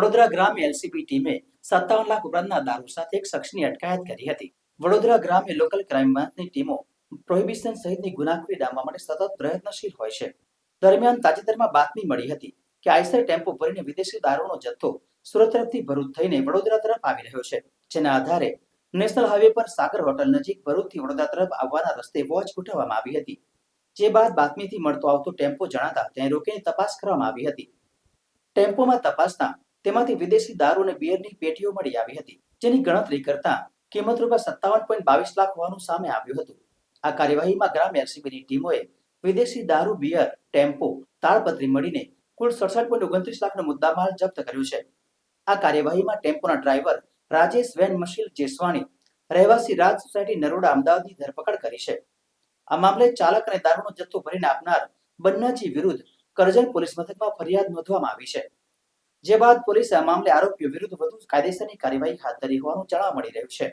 વડોદરા ગ્રામ્ય એલસીબી ટીમે 57 લાખ ઉપરાંતના દારૂ સાથે એક શખ્સની અટકાયત કરી હતી. વડોદરા ગ્રામ્ય લોકલ ક્રાઇમ બ્રાન્ચની ટીમો પ્રોહિબિશન સહિતની ગુનાખોરી ડામવા માટે સતત પ્રયત્નશીલ હોય છે. દરમિયાન તાજેતરમાં બાતમી મળી હતી કે આઈસર ટેમ્પો ભરીને વિદેશી દારૂનો જથ્થો સુરત તરફથી ભરૂચ થઈને વડોદરા તરફ આવી રહ્યો છે. જેના આધારે નેશનલ હાઈવે પર સાગર હોટલ નજીક ભરૂચથી વડોદરા તરફ આવવાના રસ્તે વોચ ગોઠવવામાં આવી હતી. જે બાદ બાતમીથી મળતો આવતો ટેમ્પો જણાતા ત્યાં રોકીને તપાસ કરવામાં આવી હતી. ટેમ્પોમાં તપાસતા તેમાંથી વિદેશી દારૂ અને બિયરની પેટીઓ મળી આવી હતી, જેની ગણતરી કરતા કિંમત ₹57.22 લાખ હોવાનું સામે આવ્યું હતું. આ કાર્યવાહીમાં ગ્રામ્ય એલસીબીની ટીમોએ વિદેશી દારૂ, બિયર, ટેમ્પો, તાળપત્રી મળીને કુલ 67.29 લાખનો મુદ્દામાલ જપ્ત કર્યો છે. આ કાર્યવાહીમાં ટેમ્પોના ડ્રાઈવર રાજેશ વેન મશીલ જેસવાણી, રહેવાસી રાજ સોસાયટી નરોડા, અમદાવાદની ધરપકડ કરી છે. આ મામલે ચાલક અને દારૂનો જથ્થો ભરીને આપનાર બન્નાજી વિરુદ્ધ કરજણ પોલીસ મથકમાં ફરિયાદ નોંધવામાં આવી છે. જે બાદ પોલીસે આ મામલે આરોપીઓ વિરુદ્ધ વધુ કાયદેસરની કાર્યવાહી હાથ ધરી હોવાનું જાણવા મળી રહ્યું છે.